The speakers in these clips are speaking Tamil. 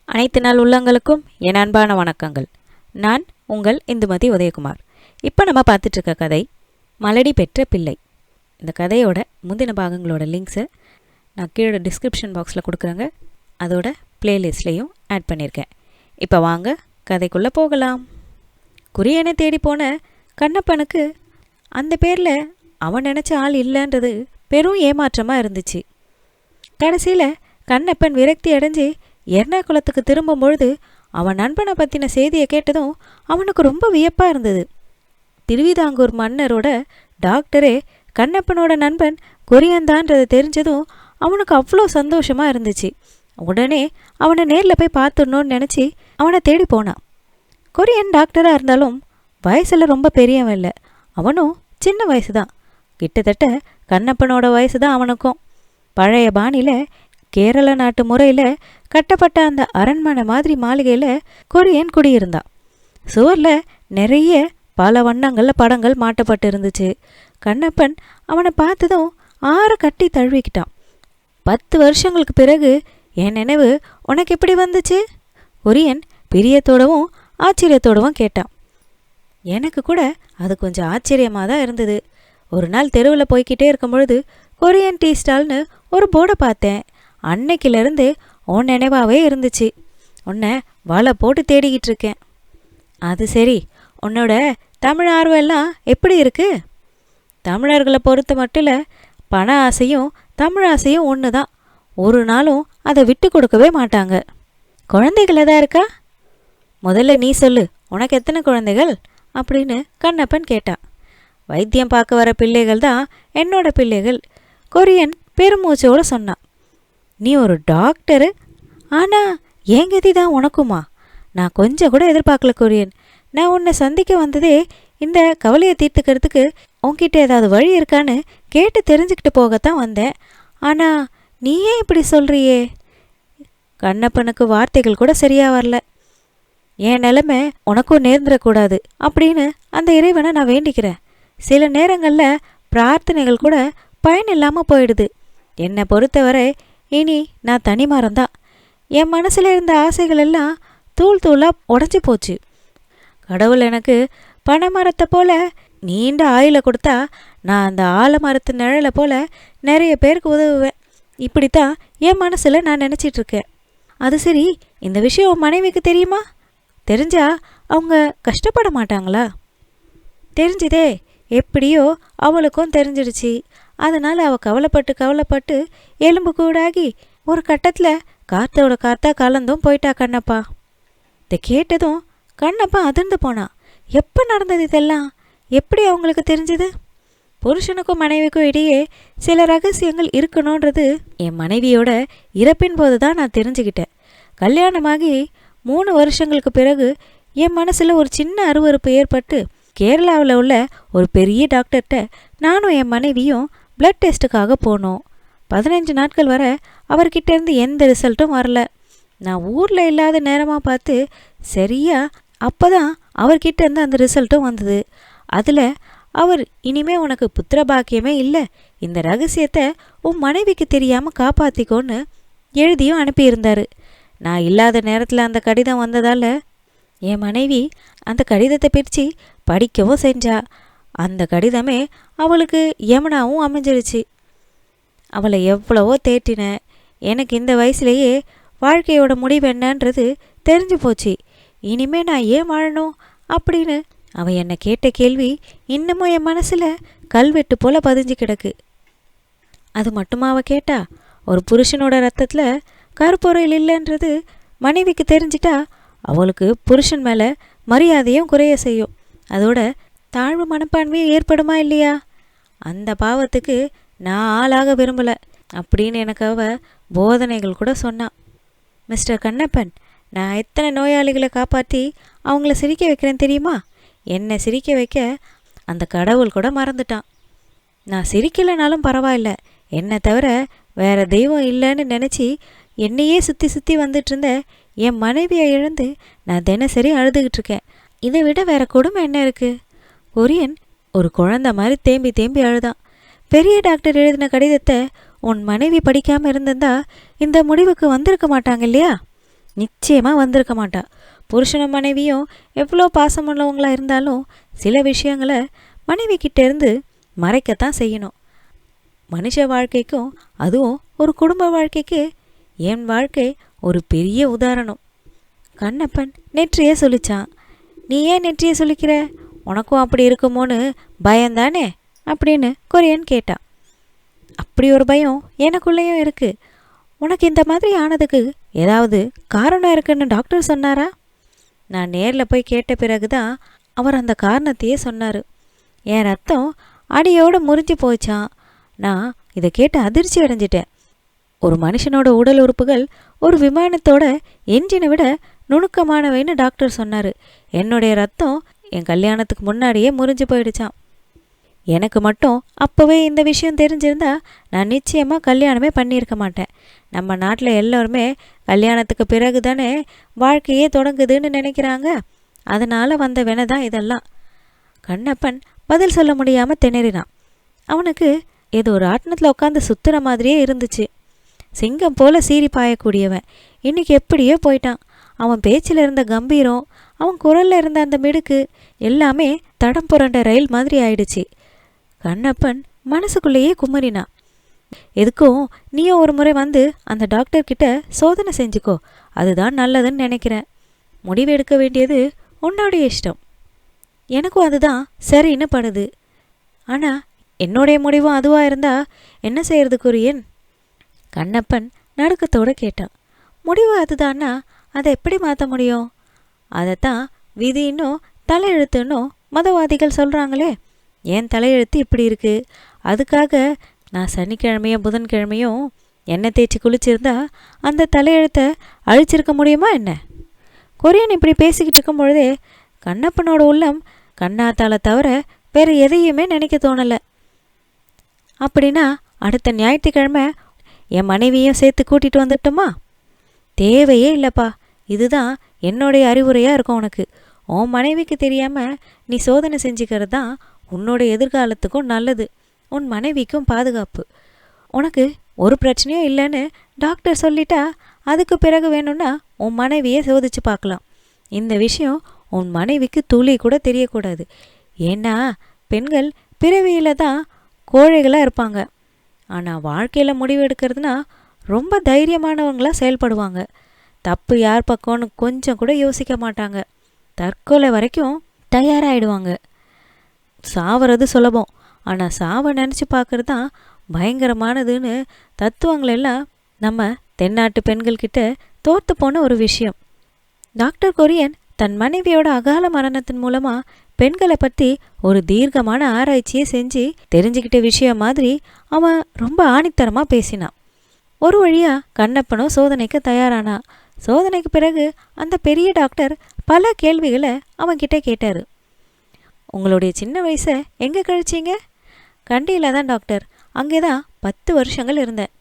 அனைத்து நாள் உள்ளங்களுக்கும் என் அன்பான வணக்கங்கள். நான் உங்கள் இந்துமதி உதயகுமார். இப்போ நம்ம பார்த்துட்ருக்க கதை மலடி பெற்ற பிள்ளை. இந்த கதையோட முந்தின பாகங்களோட லிங்க்ஸை நான் கீழே டிஸ்கிரிப்ஷன் பாக்ஸில் கொடுக்குறேங்க. அதோட ப்ளேலிஸ்ட்லேயும் ஆட் பண்ணியிருக்கேன். இப்போ வாங்க கதைக்குள்ளே போகலாம். குரியனை தேடி போன கண்ணப்பனுக்கு அந்த பேரில் அவன் நினச்ச ஆள் இல்லைன்றது பெரும் ஏமாற்றமாக இருந்துச்சு. கடைசியில் கண்ணப்பன் விரக்தி அடைஞ்சு எர்ணாகுளத்துக்கு திரும்பும்பொழுது அவன் நண்பனை பற்றின செய்தியை கேட்டதும் அவனுக்கு ரொம்ப வியப்பாக இருந்தது. திருவிதாங்கூர் மன்னரோட டாக்டரே கண்ணப்பனோட நண்பன் கொரியன்தான்றதை தெரிஞ்சதும் அவனுக்கு அவ்வளோ சந்தோஷமாக இருந்துச்சு. உடனே அவனை நேரில் போய் பார்த்துடணுன்னு நினச்சி அவனை தேடி போனான். கொரியன் டாக்டராக இருந்தாலும் வயசில் ரொம்ப பெரியவன் இல்லை. அவனும் சின்ன வயசு தான். கிட்டத்தட்ட கண்ணப்பனோட வயசு தான் அவனுக்கும். பழைய பாணியில் கேரள நாட்டு முறையில் கட்டப்பட்ட அந்த அரண்மனை மாதிரி மாளிகையில் கொரியன் குடியிருந்தான். சுவரில் நிறைய பல வண்ணங்களில் படங்கள் மாட்டப்பட்டு இருந்துச்சு. கண்ணப்பன் அவனை பார்த்ததும் ஆற கட்டி தழுவிக்கிட்டான். 10 வருஷங்களுக்கு பிறகு என் நினைவு உனக்கு எப்படி வந்துச்சு? கொரியன் பிரியத்தோடவும் ஆச்சரியத்தோடவும் கேட்டான். எனக்கு கூட அது கொஞ்சம் ஆச்சரியமாக தான் இருந்தது. ஒரு நாள் தெருவில் போய்கிட்டே இருக்கும் பொழுது கொரியன் டீ ஸ்டால்னு ஒரு போர்டை பார்த்தேன். அன்னைக்கிலேருந்து உன் நினைவாகவே இருந்துச்சு. உன்னை வலை போட்டு தேடிக்கிட்டு இருக்கேன். அது சரி, உன்னோட தமிழ் ஆர்வம் எல்லாம் எப்படி இருக்கு? தமிழர்களை பொறுத்த மட்டும் பண ஆசையும் தமிழ் ஆசையும் ஒன்று தான். ஒரு நாளும் அதை விட்டு கொடுக்கவே மாட்டாங்க. குழந்தைகள் எதா இருக்கா? முதல்ல நீ சொல்லு, உனக்கு எத்தனை குழந்தைகள் அப்படின்னு கண்ணப்பன் கேட்டான். வைத்தியம் பார்க்க வர பிள்ளைகள் தான் என்னோட பிள்ளைகள், கொரியன் பெருமூச்சோடு சொன்னான். நீ ஒரு டாக்டரு, ஆனால் என் கதி தான் உனக்குமா? நான் கொஞ்சம் கூட எதிர்பார்க்கல கொரியன். நான் உன்னை சந்திக்க வந்ததே இந்த கவலையை தீர்த்துக்கிறதுக்கு உன்கிட்ட ஏதாவது வழி இருக்கான்னு கேட்டு தெரிஞ்சுக்கிட்டு போகத்தான் வந்தேன். ஆனால் நீ ஏன் இப்படி சொல்கிறியே? கண்ணப்பனுக்கு வார்த்தைகள் கூட சரியாக வரல. என் நிலைமை உனக்கும் நேர்ந்துடக்கூடாது அப்படின்னு அந்த இறைவனை நான் வேண்டிக்கிறேன். சில நேரங்களில் பிரார்த்தனைகள் கூட பயன் இல்லாமல் போயிடுது. என்னை பொறுத்தவரை இனி நான் தனிமரம்தான். என் மனசில் இருந்த ஆசைகள் எல்லாம் தூள் தூளாக உடஞ்சி போச்சு. கடவுள் எனக்கு பனைமரத்தை போல நீண்ட ஆயுளை கொடுத்தா நான் அந்த ஆலமரத்து நிழலை போல நிறைய பேருக்கு உதவுவேன். இப்படித்தான் என் மனசில் நான் நினச்சிட்ருக்கேன். அது சரி, இந்த விஷயம் உன் மனைவிக்கு தெரியுமா? தெரிஞ்சா அவங்க கஷ்டப்பட மாட்டாங்களா? தெரிஞ்சுதே, எப்படியோ அவளுக்கும் தெரிஞ்சிடுச்சு. அதனால் அவள் கவலைப்பட்டு எலும்பு கூடாகி ஒரு கட்டத்தில் காற்றோட காற்றா கலந்தும் போயிட்டா கண்ணப்பா. இதை கேட்டதும் கண்ணப்பா அதிர்ந்து போனான். எப்போ நடந்தது இதெல்லாம்? எப்படி அவங்களுக்கு தெரிஞ்சுது? புருஷனுக்கும் மனைவிக்கும் இடையே சில ரகசியங்கள் இருக்கணுன்றது என் மனைவியோட இறப்பின் போது தான் நான் தெரிஞ்சுக்கிட்டேன். கல்யாணமாகி 3 வருஷங்களுக்கு பிறகு என் மனசில் ஒரு சின்ன அருவருப்பு ஏற்பட்டு கேரளாவில் உள்ள ஒரு பெரிய டாக்டர்கிட்ட நானும் என் மனைவியும் பிளட் டெஸ்ட்டுக்காக போனோம். 15 நாட்கள் வர அவர்கிட்டேருந்து எந்த ரிசல்ட்டும் வரல. நான் ஊரில் இல்லாத நேரமாக பார்த்து சரியா அப்போ தான் அவர்கிட்டேருந்து அந்த ரிசல்ட்டும் வந்தது. அதில் அவர் இனிமே உனக்கு புத்திர பாக்கியமே இல்லை, இந்த ரகசியத்தை உன் மனைவிக்கு தெரியாமல் காப்பாற்றிக்கோன்னு எழுதியும் அனுப்பியிருந்தார். நான் இல்லாத நேரத்தில் அந்த கடிதம் வந்ததால் என் மனைவி அந்த கடிதத்தை பிரித்து படிக்கவும் செஞ்சா. அந்த கடிதமே அவளுக்கு யமுனாவும் அமைஞ்சிருச்சு. அவளை எவ்வளவோ தேற்றினேன். எனக்கு இந்த வயசுலேயே வாழ்க்கையோட முடிவு என்னன்றது தெரிஞ்சு போச்சு. இனிமே நான் ஏன் வாழணும் அப்படின்னு அவள் என்னை கேட்ட கேள்வி இன்னமும் என் மனசில் கல்வெட்டு போல் பதிஞ்சு கிடக்கு. அது மட்டுமா அவள் கேட்டா? ஒரு புருஷனோட ரத்தத்தில் கருப்பொருள் இல்லைன்றது மனைவிக்கு தெரிஞ்சிட்டா அவளுக்கு புருஷன் மேலே மரியாதையும் குறைய செய்யும். அதோட தாழ்வு மனப்பான்மையும் ஏற்படுமா இல்லையா? அந்த பாவத்துக்கு நான் ஆளாக விரும்பலை அப்படின்னு எனக்கு அவள் போதனைகள் கூட சொன்னான். மிஸ்டர் கண்ணப்பன், நான் எத்தனை நோயாளிகளை காப்பாற்றி அவங்கள சிரிக்க வைக்கிறேன் தெரியுமா? என்னை சிரிக்க வைக்க அந்த கடவுள் கூட மறந்துட்டான். நான் சிரிக்கலைனாலும் பரவாயில்ல, என்னை தவிர வேறு தெய்வம் இல்லைன்னு நினச்சி என்னையே சுற்றி சுற்றி வந்துட்டு இருந்த என் மனைவியை இழந்து நான் தினசரி அழுதுகிட்டு இருக்கேன். இதை விட வேறு கொடுமை என்ன இருக்குது? கொரியன் ஒரு குழந்தை மாதிரி தேம்பி தேம்பி அழுதான். பெரிய டாக்டர் எழுதின கடிதத்தை உன் மனைவி படிக்காமல் இருந்திருந்தா இந்த முடிவுக்கு வந்திருக்க மாட்டாங்க இல்லையா? நிச்சயமாக வந்திருக்க மாட்டா. புருஷனும் மனைவியும் எவ்வளோ பாசமுள்ளவங்களா இருந்தாலும் சில விஷயங்களை மனைவி கிட்ட இருந்து மறைக்கத்தான் செய்யணும். மனுஷ வாழ்க்கைக்கும் அதுவும் ஒரு குடும்ப வாழ்க்கைக்கு என் வாழ்க்கை ஒரு பெரிய உதாரணம். கண்ணப்பன் நெற்றியே சொல்லிச்சான். நீ ஏன் நெற்றியை சொல்லிக்கிற? உனக்கும் அப்படி இருக்குமோன்னு பயந்தானே அப்படின்னு கொரியன் கேட்டான். அப்படி ஒரு பயம் எனக்குள்ளேயும் இருக்கு. உனக்கு இந்த மாதிரி ஆனதுக்கு ஏதாவது காரணம் இருக்குன்னு டாக்டர் சொன்னாரா? நான் நேரில் போய் கேட்ட பிறகு தான் அவர் அந்த காரணத்தையே சொன்னார். என் ரத்தம் அடியோடு முறிஞ்சு போச்சான். நான் இதை கேட்டு அதிர்ச்சி அடைஞ்சிட்டேன். ஒரு மனுஷனோட உடல் உறுப்புகள் ஒரு விமானத்தோட என்ஜினை விட நுணுக்கமானவைன்னு டாக்டர் சொன்னார். என்னுடைய ரத்தம் என் கல்யாணத்துக்கு முன்னாடியே முறிஞ்சு போயிடுச்சான். எனக்கு மட்டும் அப்போவே இந்த விஷயம் தெரிஞ்சிருந்தா நான் நிச்சயமாக கல்யாணமே பண்ணியிருக்க மாட்டேன். நம்ம நாட்டில் எல்லோருமே கல்யாணத்துக்கு பிறகு தானே வாழ்க்கையே தொடங்குதுன்னு நினைக்கிறாங்க. அதனால் வந்த வினை தான் இதெல்லாம். கண்ணப்பன் பதில் சொல்ல முடியாமல் திணறினான். அவனுக்கு ஏதோ ஒரு ஆட்டணத்தில் உட்காந்து சுற்றுற மாதிரியே இருந்துச்சு. சிங்கம் போல சீறி பாயக்கூடியவன் இன்னைக்கு எப்படியோ போயிட்டான். அவன் பேச்சில் இருந்த கம்பீரம், அவன் குரலில் இருந்த அந்த மிடுக்கு எல்லாமே தடம் புரண்ட ரயில் மாதிரி ஆயிடுச்சு. கண்ணப்பன் மனசுக்குள்ளேயே குமரினான். எதுக்கும் நீயும் ஒரு முறை வந்து அந்த டாக்டர்கிட்ட சோதனை செஞ்சுக்கோ, அதுதான் நல்லதுன்னு நினைக்கிறேன். முடிவு எடுக்க வேண்டியது உன்னோடைய இஷ்டம். எனக்கும் அதுதான் சரின்னு படுது. ஆனால் என்னுடைய முடிவும் அதுவாக இருந்தா என்ன செய்யறது கொரியன்? கண்ணப்பன் நடுக்கத்தோடு கேட்டான். முடிவு அதுதான்னா அதை எப்படி மாற்ற முடியும்? அதைத்தான் விதின்னும் தலையெழுத்துன்னும் மதவாதிகள் சொல்கிறாங்களே. என் தலையெழுத்து இப்படி இருக்குது, அதுக்காக நான் சனிக்கிழமையும் புதன்கிழமையும் எண்ணெய் தேய்ச்சி குளிச்சிருந்தா அந்த தலையெழுத்தை அழிச்சிருக்க முடியுமா என்ன? கொரியன் இப்படி பேசிக்கிட்டு இருக்கும் பொழுதே கண்ணப்பனோட உள்ளம் கண்ணாத்தால தவிர வேறு எதையுமே நினைக்க தோணலை. அப்படின்னா அடுத்த ஞாயிற்றுக்கிழமை என் மனைவியும் சேர்த்து கூட்டிகிட்டு வந்துட்டோமா? தேவையே இல்லைப்பா. இதுதான் என்னுடைய அறிவுரையாக இருக்கும் உனக்கு. உன் மனைவிக்கு தெரியாமல் நீ சோதனை செஞ்சுக்கிறது தான் உன்னோட எதிர்காலத்துக்கும் நல்லது, உன் மனைவிக்கும் பாதுகாப்பு. உனக்கு ஒரு பிரச்சனையும் இல்லைன்னு டாக்டர் சொல்லிட்டா அதுக்கு பிறகு வேணும்னா உன் மனைவியை சோதிச்சு பார்க்கலாம். இந்த விஷயம் உன் மனைவிக்கு துளி கூட தெரியக்கூடாது. ஏன்னா பெண்கள் பிறவியில் தான் கோழைகளாக இருப்பாங்க. ஆனால் வாழ்க்கையில் முடிவு எடுக்கிறதுனா ரொம்ப தைரியமானவங்களாக செயல்படுவாங்க. தப்பு யார் பக்கம்னு கொஞ்சம் கூட யோசிக்க மாட்டாங்க. தற்கொலை வரைக்கும் தயாராகிடுவாங்க. சாவறது சுலபம், ஆனால் சாவை நினச்சி பார்க்குறது தான் பயங்கரமானதுன்னு தத்துவங்கள் எல்லாம் நம்ம தென்னாட்டு பெண்கள்கிட்ட தோற்று போன ஒரு விஷயம். டாக்டர் கொரியன் தன் மனைவியோட அகால மரணத்தின் மூலமாக பெண்களை பற்றி ஒரு தீர்க்கமான ஆராய்ச்சியை செஞ்சு தெரிஞ்சுக்கிட்ட விஷயம் மாதிரி அவன் ரொம்ப ஆணித்தரமாக பேசினான். ஒரு வழியாக கண்ணப்பனும் சோதனைக்கு தயாரானா. சோதனைக்கு பிறகு அந்த பெரிய டாக்டர் பல கேள்விகளை அவன்கிட்ட கேட்டார். உங்களுடைய சின்ன வயசை எங்கே கழிச்சிங்க? கண்டியில் தான் டாக்டர். அங்கே தான் 10 வருஷங்கள் இருந்தேன்.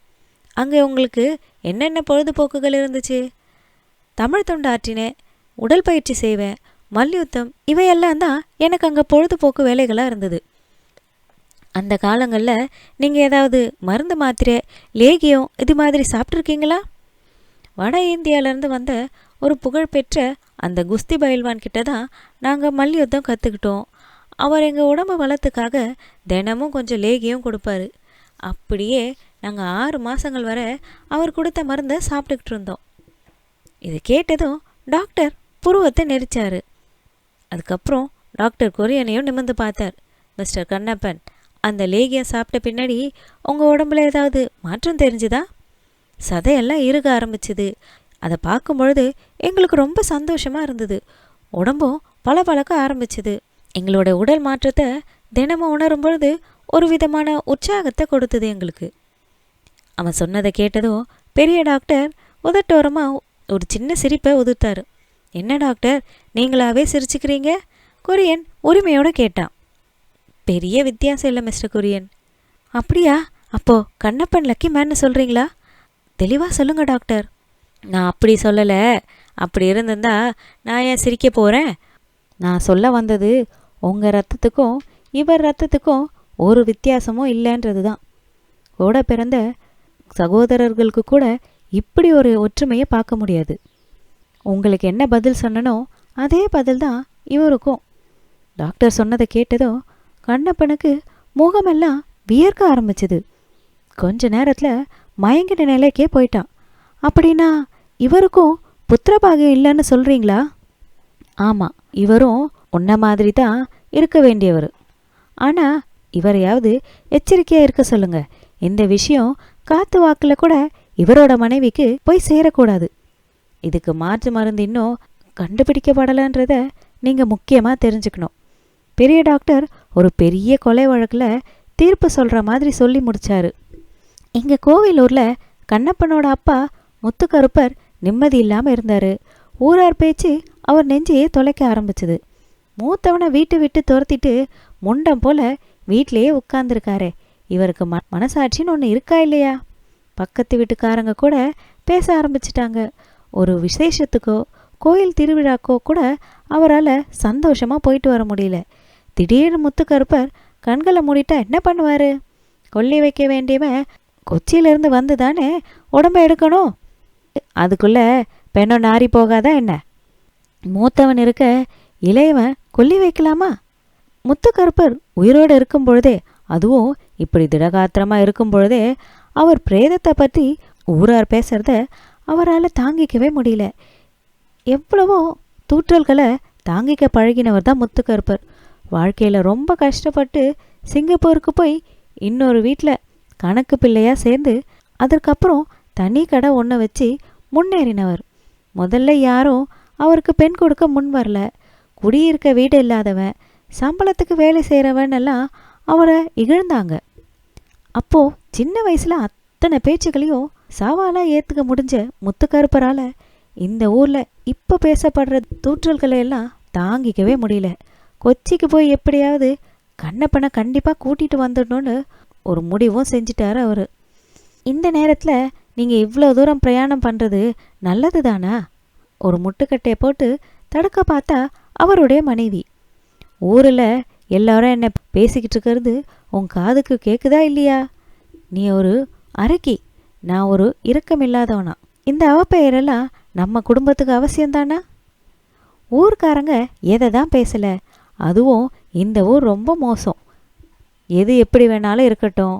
அங்கே உங்களுக்கு என்னென்ன பொழுதுபோக்குகள் இருந்துச்சு? தமிழ் தொண்டு ஆற்றினேன், உடல் பயிற்சி செய்வேன், மல்யுத்தம், இவையெல்லாம் தான் எனக்கு அங்கே பொழுதுபோக்கு வேலைகளாக இருந்தது. அந்த காலங்களில் நீங்கள் ஏதாவது மருந்து மாத்திரை லேகியம் இது மாதிரி சாப்பிட்ருக்கீங்களா? வட இந்தியாவிலேருந்து வந்த ஒரு புகழ்பெற்ற அந்த குஸ்தி பயில்வான் கிட்ட தான் நாங்கள் மல்யுத்தம் கற்றுக்கிட்டோம். அவர் எங்கள் உடம்பு வளத்துக்காக தினமும் கொஞ்சம் லேகியம் கொடுப்பாரு. அப்படியே நாங்கள் 6 மாதங்கள் வரை அவர் கொடுத்த மருந்தை சாப்பிட்டுக்கிட்டு இருந்தோம். இது கேட்டதும் டாக்டர் புருவத்தை நெரிச்சார். அதுக்கப்புறம் டாக்டர் கொரியனையும் நிமிர்ந்து பார்த்தார். மிஸ்டர் கண்ணப்பன், அந்த லேகியம் சாப்பிட்ட பின்னாடி உங்கள் உடம்புல ஏதாவது மாற்றம் தெரிஞ்சுதா? சதையெல்லாம் இறுக ஆரம்பிச்சுது. அதை பார்க்கும் பொழுது எங்களுக்கு ரொம்ப சந்தோஷமாக இருந்தது. உடம்பும் பளபளக்க ஆரம்பிச்சுது. எங்களோட உடல் மாற்றத்தை தினமும் உணரும் பொழுது ஒரு விதமான உற்சாகத்தை கொடுத்தது எங்களுக்கு. அவன் சொன்னதை கேட்டதும் பெரிய டாக்டர் உதட்டோரமாக ஒரு சின்ன சிரிப்பை உதிர்த்தார். என்ன டாக்டர், நீங்களாவே சிரிச்சுக்கிறீங்க? கொரியன் உரிமையோடு கேட்டான். பெரிய வித்தியாசம் இல்லை மிஸ்டர் கொரியன். அப்படியா? அப்போது கண்ணப்பன் லக்கி மேன்னு சொல்கிறீங்களா? தெளிவாக சொல்லுங்கள் டாக்டர். நான் அப்படி சொல்லலை. அப்படி இருந்திருந்தா நான் ஏன் சிரிக்க போகிறேன்? நான் சொல்ல வந்தது உங்கள் ரத்தத்துக்கும் இவர் ரத்தத்துக்கும் ஒரு வித்தியாசமும் இல்லைன்றது தான். கூட பிறந்த சகோதரர்களுக்கு கூட இப்படி ஒரு ஒற்றுமையை பார்க்க முடியாது. உங்களுக்கு என்ன பதில் சொன்னனோ அதே பதில் தான் இவருக்கும். டாக்டர் சொன்னதை கேட்டதும் கண்ணப்பனுக்கு முகமெல்லாம் வியர்க்க ஆரம்பிச்சுது. கொஞ்ச நேரத்தில் மயங்கின நிலைக்கே போயிட்டான். அப்படின்னா இவருக்கும் புத்திரபாகியம் இல்லைன்னு சொல்கிறீங்களா? ஆமாம், இவரும் உன்ன மாதிரி தான் இருக்க வேண்டியவர். ஆனால் இவரையாவது எச்சரிக்கையாக இருக்க சொல்லுங்க. இந்த விஷயம் காத்து வாக்கில் கூட இவரோட மனைவிக்கு போய் சேரக்கூடாது. இதுக்கு மாற்று மருந்து இன்னும் கண்டுபிடிக்கப்படலைன்றத நீங்கள் முக்கியமாக தெரிஞ்சுக்கணும். பெரிய டாக்டர் ஒரு பெரிய கொலை வழக்கில் தீர்ப்பு சொல்கிற மாதிரி சொல்லி முடித்தார். இங்கே கோவிலூரில் கண்ணப்பனோட அப்பா முத்துக்கருப்பர் நிம்மதி இல்லாமல் இருந்தார். ஊரார் பேச்சு அவர் நெஞ்சையே தொலைக்க ஆரம்பிச்சுது. மூத்தவனை வீட்டை விட்டு துரத்திட்டு முண்டம் போல வீட்டிலையே உட்கார்ந்துருக்காரே, இவருக்கு மனசாட்சின்னு ஒன்று இருக்கா இல்லையா? பக்கத்து வீட்டுக்காரங்க கூட பேச ஆரம்பிச்சிட்டாங்க. ஒரு விசேஷத்துக்கோ கோயில் திருவிழாக்கோ கூட அவரால் சந்தோஷமாக போயிட்டு வர முடியல. திடீர்னு முத்துக்கருப்பர் கண்களை மூடிட்டா என்ன பண்ணுவார்? கொல்லி வைக்க வேண்டியவன் கொச்சியிலேருந்து வந்து தானே உடம்பை எடுக்கணும். அதுக்குள்ளே பெண்ணோ நாரி போகாதா என்ன? மூத்தவன் இருக்க இளையவன் கொல்லி வைக்கலாமா? முத்துக்கருப்பர் உயிரோடு இருக்கும் பொழுதே, அதுவும் இப்படி திடகாத்திரமாக இருக்கும் பொழுதே அவர் பிரேதத்தை பற்றி ஊரார் பேசுறத அவரால் தாங்கிக்கவே முடியல. எவ்வளவோ தூற்றல்களை தாங்கிக்க பழகினவர் தான் முத்துக்கருப்பர். வாழ்க்கையில் ரொம்ப கஷ்டப்பட்டு சிங்கப்பூருக்கு போய் இன்னொரு வீட்டில் கணக்கு பிள்ளையாக சேர்ந்து அதற்கப்புறம் தனி கடை ஒன்று வச்சு முன்னேறினவர். முதல்ல யாரும் அவருக்கு பெண் கொடுக்க முன் வரல. குடியிருக்க வீடு இல்லாதவன், சம்பளத்துக்கு வேலை செய்கிறவன் எல்லாம் அவரை இகழ்ந்தாங்க. அப்போது சின்ன வயசில் அத்தனை பேச்சுக்களையும் சவாலாக ஏற்றுக்க முடிஞ்ச முத்துக்கருப்பரால் இந்த ஊரில் இப்போ பேசப்படுற தூற்றல்களை எல்லாம் தாங்கிக்கவே முடியல. கொச்சிக்கு போய் எப்படியாவது கண்ணப்பனை கண்டிப்பாக கூட்டிகிட்டு வந்துடணும்னு ஒரு முடிவும் செஞ்சிட்டார் அவர். இந்த நேரத்தில் நீங்கள் இவ்வளோ தூரம் பிரயாணம் பண்ணுறது நல்லது தானா? ஒரு முட்டுக்கட்டையை போட்டு தடுக்க பார்த்தா அவருடைய மனைவி. ஊரில் எல்லாரும் என்ன பேசிக்கிட்டு இருக்கிறது உன் காதுக்கு கேட்குதா இல்லையா? நீ ஒரு அரக்கி, நான் ஒரு இரக்கமில்லாதவனா? இந்த அவப்பெயரெல்லாம் நம்ம குடும்பத்துக்கு அவசியம்தானா? ஊர்க்காரங்க எதை தான் பேசலை, அதுவும் இந்த ஊர் ரொம்ப மோசம். எது எப்படி வேணாலும் இருக்கட்டும்,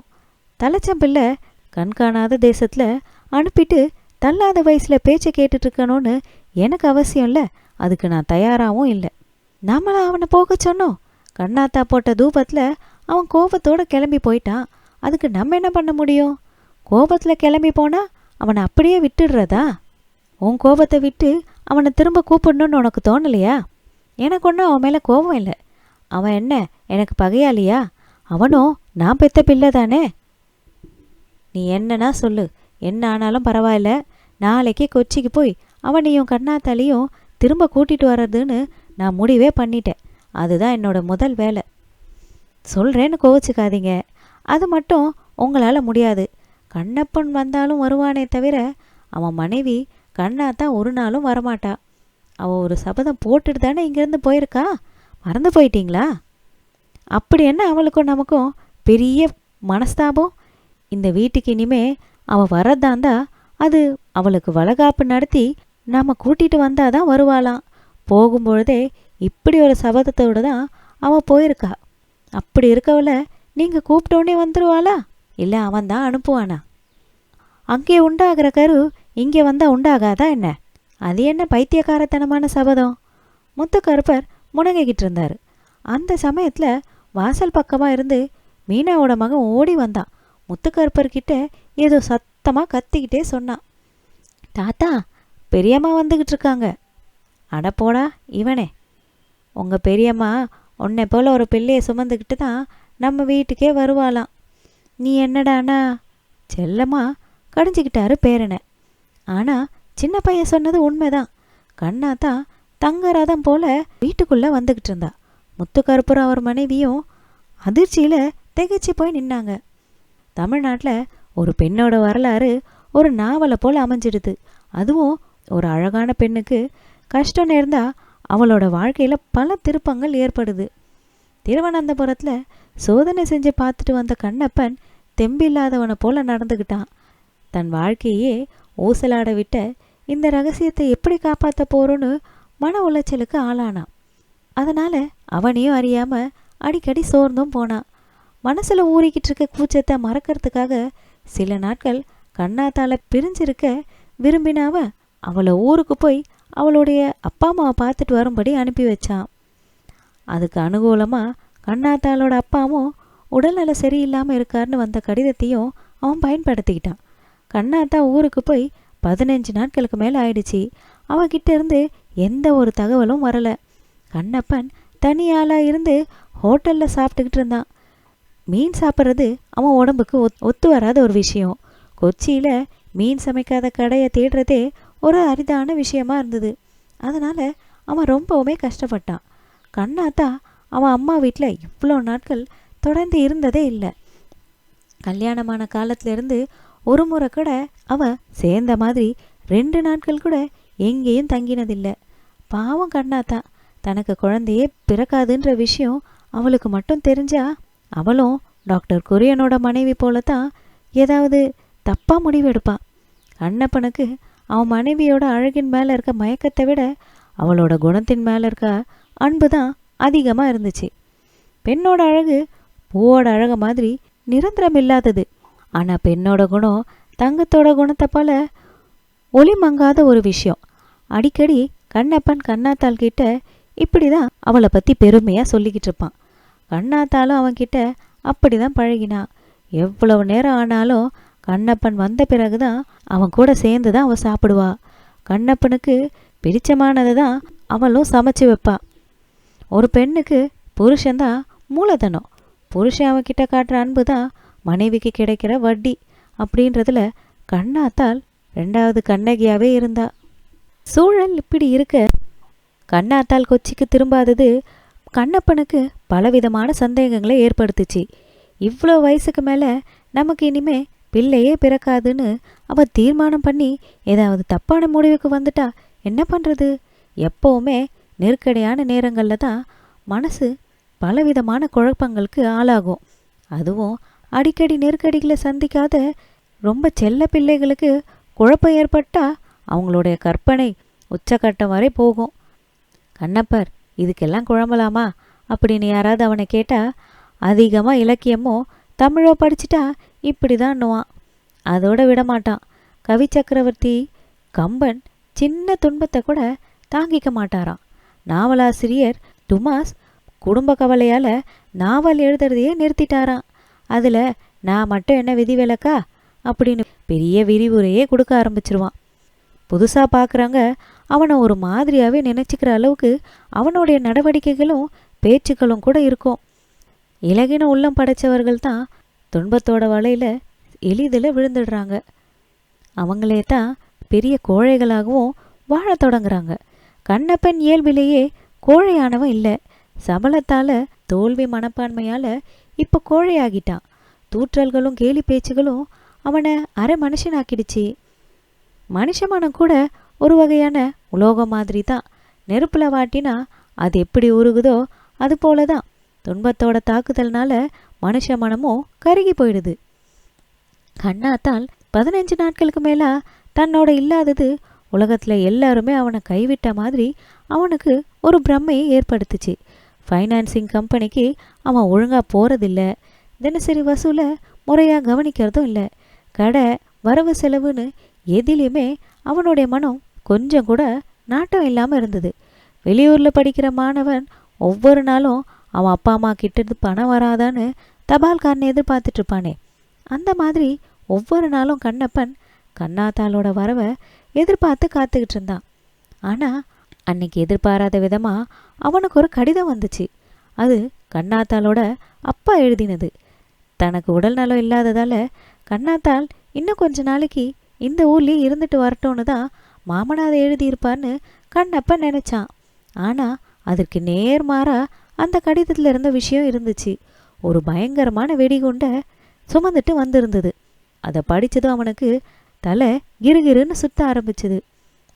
தலைச்சம்பிள்ளை கண்காணாத தேசத்தில் அனுப்பிட்டு தள்ளாத வயசில் பேச்சை கேட்டுட்ருக்கணும்னு எனக்கு அவசியம் இல்லை. அதுக்கு நான் தயாராகவும் இல்லை. நம்மளை அவனை போக சொன்னோம். கண்ணாத்தா போட்ட தூபத்தில் அவன் கோபத்தோடு கிளம்பி போயிட்டான். அதுக்கு நம்ம என்ன பண்ண முடியும்? கோபத்தில் கிளம்பி போனால் அவனை அப்படியே விட்டுடுறதா? உன் கோபத்தை விட்டு அவனை திரும்ப கூப்பிடணுன்னு உனக்கு தோணலையா? எனக்கு ஒன்றும் அவன் மேலே கோபம் இல்லை. அவன் என்ன எனக்கு பகையாளியா? அவனும் நான் பெத்த பிள்ளை தானே. நீ என்னன்னா சொல்லு, என்ன ஆனாலும் பரவாயில்ல. நாளைக்கே கொச்சிக்கு போய் அவனையும் கண்ணாத்தாலையும் திரும்ப கூட்டிகிட்டு வர்றதுன்னு நான் முடிவே பண்ணிட்டேன். அதுதான் என்னோட முதல் வேலை. சொல்கிறேன்னு கோவிச்சுக்காதீங்க. அது மட்டும் உங்களால் முடியாது. கண்ணப்பன் வந்தாலும் வருவானே தவிர அவன் மனைவி கண்ணாத்தான் ஒரு நாளும் வரமாட்டா. அவள் ஒரு சபதம் போட்டுட்டு தானே இங்கேருந்து போயிருக்கா. மறந்து போயிட்டீங்களா? அப்படி என்ன அவளுக்கும் நமக்கும் பெரிய மனஸ்தாபம்? இந்த வீட்டுக்கு இனிமே அவள் வரதாந்தா அது அவளுக்கு வளகாப்பு நடத்தி நாம் கூட்டிகிட்டு வந்தால் தான் வருவாளாம். போகும்பொழுதே இப்படி ஒரு சபதத்தோடு தான் அவள் போயிருக்கா. அப்படி இருக்கவளை நீங்கள் கூப்பிட்டோன்னே வந்துடுவாளா? இல்லை அவன் தான் அனுப்புவானா? அங்கே உண்டாகிற கரு இங்கே வந்தால் உண்டாகாதா என்ன? அது என்ன பைத்தியக்காரத்தனமான சபதம்? முத்துக்கருப்பர் முணங்கிக்கிட்டு இருந்தார். அந்த சமயத்தில் வாசல் பக்கமாக இருந்து மீனாவோட மகன் ஓடி வந்தான். முத்துக்கருப்பர்கிட்ட ஏதோ சத்தமாக கத்திக்கிட்டே சொன்னான். தாத்தா, பெரியம்மா வந்துக்கிட்டு இருக்காங்க. அடப்போடா இவனே, உங்கள் பெரியம்மா உன்னை போல் ஒரு பிள்ளையை சுமந்துக்கிட்டு தான் நம்ம வீட்டுக்கே வருவாளாம். நீ என்னடானா? செல்லம்மா கடிஞ்சிக்கிட்டாரு பேரனை. ஆனால் சின்ன பையன் சொன்னது உண்மைதான். கண்ணாத்தான் தங்கரதம் போல் வீட்டுக்குள்ளே வந்துக்கிட்டு இருந்தா. முத்துக்கருப்பர் அவர் மனைவியும் அதிர்ச்சியில் திகைச்சு போய் நின்னாங்க. தமிழ்நாட்டில் ஒரு பெண்ணோட வரலாறு ஒரு நாவலை போல் அமைஞ்சிடுது. அதுவும் ஒரு அழகான பெண்ணுக்கு கஷ்டம் நேர்ந்தால் அவளோட வாழ்க்கையில் பல திருப்பங்கள் ஏற்படுது. திருவனந்தபுரத்தில் சோதனை செஞ்சு பார்த்துட்டு வந்த கண்ணப்பன் தெம்பில்லாதவனை போல் நடந்துக்கிட்டான். தன் வாழ்க்கையே ஊசலாட விட்ட இந்த ரகசியத்தை எப்படி காப்பாற்ற போறோன்னு மன உளைச்சலுக்கு ஆளானான். அதனால் அவனையும் அறியாமல் அடிக்கடி சோர்ந்தும் போனான். மனசில் ஊறிக்கிட்டு இருக்க கூச்சத்தை மறக்கிறதுக்காக சில நாட்கள் கண்ணாத்தால் பிரிஞ்சிருக்க விரும்பினாவ அவளை ஊருக்கு போய் அவளுடைய அப்பா அம்மாவை பார்த்துட்டு வரும்படி அனுப்பி வச்சான். அதுக்கு அனுகூலமாக கண்ணாத்தாளோட அப்பாவும் உடல்நல சரியில்லாமல் இருக்காருன்னு வந்த கடிதத்தையும் அவன் பயன்படுத்திக்கிட்டான். கண்ணாத்தா ஊருக்கு போய் 15 நாட்களுக்கு மேலே ஆயிடுச்சு. அவகிட்ட இருந்து எந்த ஒரு தகவலும் வரலை. கண்ணப்பன் தனியாளாக இருந்து ஹோட்டலில் சாப்பிட்டுக்கிட்டு இருந்தான். மீன் சாப்பிட்றது அவன் உடம்புக்கு ஒத்து வராத ஒரு விஷயம். கொச்சியில் மீன் சமைக்காத கடையை தேடுறதே ஒரு அரிதான விஷயமா இருந்தது. அதனால் அவன் ரொம்பவுமே கஷ்டப்பட்டான். கண்ணாத்தா அவன் அம்மா வீட்டில் இவ்வளோ நாட்கள் தொடர்ந்து இருந்ததே இல்லை. கல்யாணமான காலத்திலேருந்து ஒரு முறை கூட அவள் சேர்ந்த மாதிரி 2 நாட்கள் கூட எங்கேயும் தங்கினதில்லை. பாவம் கண்ணாத்தா. தனக்கு குழந்தையே பிறக்காதுன்ற விஷயம் அவளுக்கு மட்டும் தெரிஞ்சா அவளும் டாக்டர் குரியனோட மனைவி போலத்தான் ஏதாவது தப்பாக முடிவெடுப்பான். கண்ணப்பனுக்கு அவன் மனைவியோட அழகின் மேலே இருக்க மயக்கத்தை விட அவளோட குணத்தின் மேலே இருக்க அன்பு தான் அதிகமாக இருந்துச்சு. பெண்ணோட அழகு பூவோட அழகு மாதிரி நிரந்தரம் இல்லாதது. ஆனால் பெண்ணோட குணம் தங்கத்தோட குணத்தை போல ஒளி மங்காத ஒரு விஷயம். அடிக்கடி கண்ணப்பன் கண்ணாத்தாள் கிட்ட இப்படி தான் அவளை பற்றி பெருமையாக சொல்லிக்கிட்டு இருப்பான். கண்ணாத்தாலும் அவன்கிட்ட அப்படி தான் பழகினான். எவ்வளவு நேரம் ஆனாலும் கண்ணப்பன் வந்த பிறகு தான் அவன் கூட சேர்ந்து தான் அவள் சாப்பிடுவா. கண்ணப்பனுக்கு பிடிச்சமானதை தான் அவளும் சமைச்சு வைப்பா. ஒரு பெண்ணுக்கு புருஷன்தான் மூலதனம். புருஷன் அவன்கிட்ட காட்டுற அன்பு தான் மனைவிக்கு கிடைக்கிற வட்டி அப்படின்றதுல கண்ணாத்தாள் 2வது கண்ணகியாவே இருந்தா. சூழல் இப்படி இருக்க கண்ணாத்தாள் கொச்சிக்கு திரும்பாதது கண்ணப்பனுக்கு பலவிதமான சந்தேகங்களை ஏற்படுத்துச்சு. இவ்வளோ வயசுக்கு மேலே நமக்கு இனிமே பிள்ளையே பிறக்காதுன்னு அவள் தீர்மானம் பண்ணி ஏதாவது தப்பான முடிவுக்கு வந்துட்டா என்ன பண்ணுறது? எப்போவுமே நெருக்கடியான நேரங்களில் தான் மனசு பலவிதமான குழப்பங்களுக்கு ஆளாகும். அதுவும் அடிக்கடி நெருக்கடிகளை சந்திக்காத ரொம்ப செல்ல பிள்ளைகளுக்கு குழப்பம் ஏற்பட்டால் அவங்களுடைய கற்பனை உச்சக்கட்டம் வரை போகும். கண்ணப்பர் இதுக்கெல்லாம் குழம்பலாமா அப்படின்னு யாராவது அவனை கேட்டால் அதிகமாக இலக்கியமோ தமிழோ படிச்சுட்டா இப்படி தான்னுவான். அதோட விடமாட்டான். கவி சக்கரவர்த்தி கம்பன் சின்ன துன்பத்தை கூட தாங்கிக்க மாட்டாராம். நாவலாசிரியர் டுமாஸ் குடும்ப கவலையால் நாவல் எழுதுறதையே நிறுத்திட்டாராம். அதில் நான் மட்டும் என்ன விதிவிலக்கா அப்படின்னு பெரிய விரிவுரையே கொடுக்க ஆரம்பிச்சிருவான். புதுசாக பார்க்குறவங்க அவனை ஒரு மாதிரியாகவே நினச்சிக்கிற அளவுக்கு அவனுடைய நடவடிக்கைகளும் பேச்சுக்களும் கூட இருக்கும். இலகின உள்ளம் படைத்தவர்கள் தான் துன்பத்தோட வலையில் எளிதில் விழுந்துடுறாங்க. அவங்களே தான் பெரிய கோழைகளாகவும் வாழ தொடங்குறாங்க. கண்ணப்பன் இயல்பிலேயே கோழையானவன் இல்லை. சபலத்தால் தோல்வி மனப்பான்மையால் இப்போ கோழையாகிட்டான். தூற்றல்களும் கேலி பேச்சுகளும் அவனை அரை மனுஷனாக்கிடுச்சு. மனுஷ மனம் கூட ஒரு வகையான உலோகம் மாதிரி தான். நெருப்பில் வாட்டினா அது எப்படி உருகுதோ அது போல தான் துன்பத்தோட தாக்குதல்னால மனுஷ மனமும் கருகி போயிடுது. கண்ணாத்தாள் 15 நாட்களுக்கு மேலே தன்னோட இல்லாதது உலகத்தில் எல்லாருமே அவனை கைவிட்ட மாதிரி அவனுக்கு ஒரு பிரம்மையை ஏற்படுத்துச்சு. ஃபைனான்சிங் கம்பெனிக்கு அவன் ஒழுங்காக போகிறதில்ல. தினசரி வசூலை முறையாக கவனிக்கிறதும் இல்லை. கடை வரவு செலவுன்னு எதிலையுமே அவனுடைய மனம் கொஞ்சம் கூட நாட்டம் இல்லாமல் இருந்தது. வெளியூரில் படிக்கிற மாணவன் ஒவ்வொரு நாளும் அவன் அப்பா அம்மா கிட்டேருந்து பணம் வராதான்னு தபால்காரனை எதிர்பார்த்துட்ருப்பானே, அந்த மாதிரி ஒவ்வொரு நாளும் கண்ணப்பன் கண்ணாத்தாளோட வரவை எதிர்பார்த்து காத்துக்கிட்டு இருந்தான். ஆனால் அன்னைக்கு எதிர்பாராத விதமாக அவனுக்கு ஒரு கடிதம் வந்துச்சு. அது கண்ணாத்தாளோட அப்பா எழுதினது. தனக்கு உடல் நலம் இல்லாததால் கண்ணாத்தாள் இன்னும் கொஞ்ச நாளைக்கு இந்த ஊர்லேயே இருந்துட்டு வரட்டோன்னு தான் மாமனாதை எழுதியிருப்பான்னு கண்ணப்பன் நினச்சான். ஆனால் அதற்கு நேர்மாறாக அந்த கடிதத்தில் இருந்த விஷயம் இருந்துச்சு. ஒரு பயங்கரமான வெடிகுண்டை சுமந்துட்டு வந்திருந்தது. அதை படித்ததும் அவனுக்கு தலை கிருகிருன்னு சுத்த ஆரம்பிச்சுது.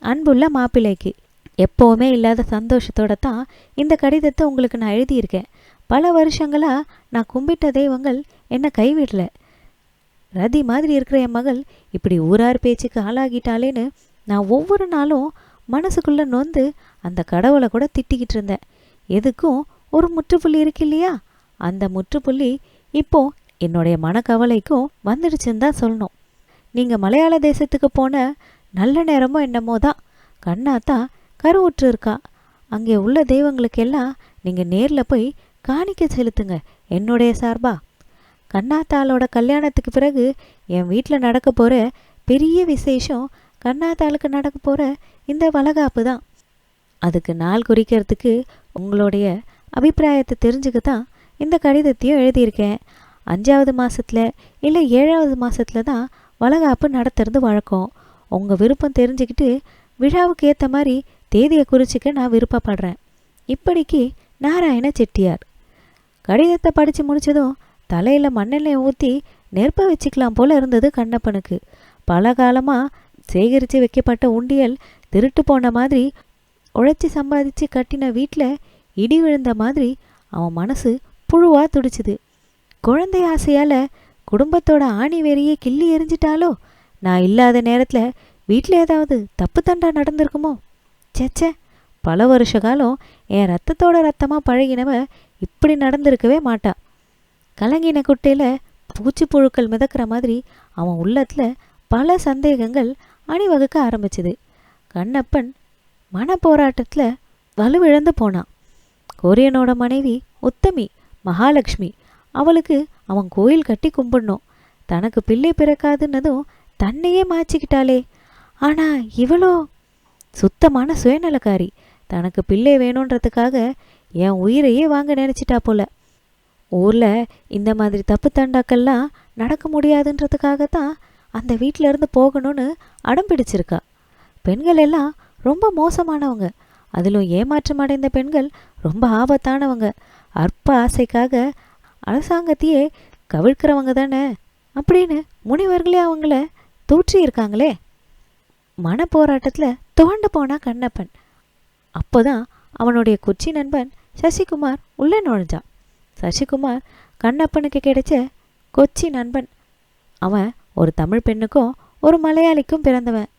அன்புள்ள மாப்பிள்ளைக்கு எப்போவுமே இல்லாத சந்தோஷத்தோட தான் இந்த கடிதத்தை உங்களுக்கு நான் எழுதியிருக்கேன். பல வருஷங்களாக நான் கும்பிட்ட தெய்வங்கள் என்னை கைவிடல. ரதி மாதிரி இருக்கிற என் மகள் இப்படி ஊரார் பேச்சுக்கு ஆளாகிட்டாலேன்னு நான் ஒவ்வொரு நாளும் மனசுக்குள்ளே நொந்து அந்த கடவுளை கூட திட்டிக்கிட்டு இருந்தேன். எதுக்கும் ஒரு முற்றுப்புள்ளி இருக்கு இல்லையா? அந்த முற்றுப்புள்ளி இப்போ என்னுடைய மனக்கவலைக்கும் வந்துடுச்சுன்னு தான் சொல்லணும். நீங்கள் மலையாள தேசத்துக்கு போன நல்ல நேரமோ என்னமோ தான் கண்ணாத்தா கருவுற்று இருக்கா. அங்கே உள்ள தெய்வங்களுக்கெல்லாம் நீங்கள் நேரில் போய் காணிக்க செலுத்துங்க என்னுடைய சார்பா. கண்ணாத்தாளோட கல்யாணத்துக்கு பிறகு என் வீட்டில் நடக்க போகிற பெரிய விசேஷம் கண்ணாத்தாளுக்கு நடக்க போகிற இந்த வளகாப்பு தான். அதுக்கு நாள் குறிக்கிறதுக்கு உங்களுடைய அபிப்பிராயத்தை தெரிஞ்சுக்க தான் இந்த கடிதத்தையும் எழுதியிருக்கேன். 5வது மாதத்தில் இல்லை 7வது மாதத்தில் தான் வளகாப்பு நடத்துறது வழக்கம். உங்கள் விருப்பம் தெரிஞ்சுக்கிட்டு விழாவுக்கு ஏற்ற மாதிரி தேதியை குறிச்சிக்க நான் விருப்பப்படுறேன். இப்படிக்கு நாராயண செட்டியார். கடிதத்தை படித்து முடித்ததும் தலையில் மண்ணெண்ணெய் ஊற்றி நெருப்ப வச்சுக்கலாம் போல இருந்தது கண்ணப்பனுக்கு. பல காலமாக சேகரித்து வைக்கப்பட்ட உண்டியல் திருட்டு போன மாதிரி, உழைச்சி சம்பாதிச்சு கட்டின வீட்டில் இடி விழுந்த மாதிரி அவன் மனசு புழுவாக துடிச்சுது. குழந்தை ஆசையால் குடும்பத்தோட ஆணி வேறையே கிள்ளி எரிஞ்சிட்டாலோ? நான் இல்லாத நேரத்தில் வீட்டில் ஏதாவது தப்பு தண்டா நடந்திருக்குமோ? சேச்சே, பல வருஷ காலம் என் ரத்தத்தோட ரத்தமாக பழகினவ இப்படி நடந்திருக்கவே மாட்டா. கலங்கின குட்டையில் பூச்சி புழுக்கள் மிதக்கிற மாதிரி அவன் உள்ளத்தில் பல சந்தேகங்கள் அணிவகுக்க ஆரம்பிச்சுது. கண்ணப்பன் மன போராட்டத்தில் வலுவிழந்து போனான். கொரியனோட மனைவி உத்தமி மகாலட்சுமி. அவளுக்கு அவன் கோயில் கட்டி கும்பிடணும். தனக்கு பிள்ளை பிறக்காதுன்னதும் தன்னையே மாச்சிக்கிட்டாளே. ஆனால் இவளோ சுத்தமான சுயநலக்காரி. தனக்கு பிள்ளை வேணுன்றதுக்காக என் உயிரையே வாங்க நினச்சிட்டா போல. ஊரில் இந்த மாதிரி தப்பு தண்டாக்கள்லாம் நடக்க முடியாதுன்றதுக்காகத்தான் அந்த வீட்டிலேருந்து போகணும்னு அடம் பிடிச்சிருக்கா. பெண்கள் எல்லாம் ரொம்ப மோசமானவங்க. அதிலும் ஏமாற்றம் அடைந்த பெண்கள் ரொம்ப ஆபத்தானவங்க. அற்ப ஆசைக்காக அரசாங்கத்தையே கவிழ்க்கிறவங்க தானே அப்படின்னு முனிவர்களே அவங்கள தூற்றி இருக்காங்களே. மன போராட்டத்தில் துவண்டு போனா கண்ணப்பன். அப்போதான் அவனுடைய கொச்சி நண்பன் சசிகுமார் உள்ளே நுழைஞ்சான். சசிகுமார் கண்ணப்பனுக்கு கிடைச்ச கொச்சி நண்பன். அவன் ஒரு தமிழ் பெண்ணுக்கும் ஒரு மலையாளிக்கும் பிறந்தவன்.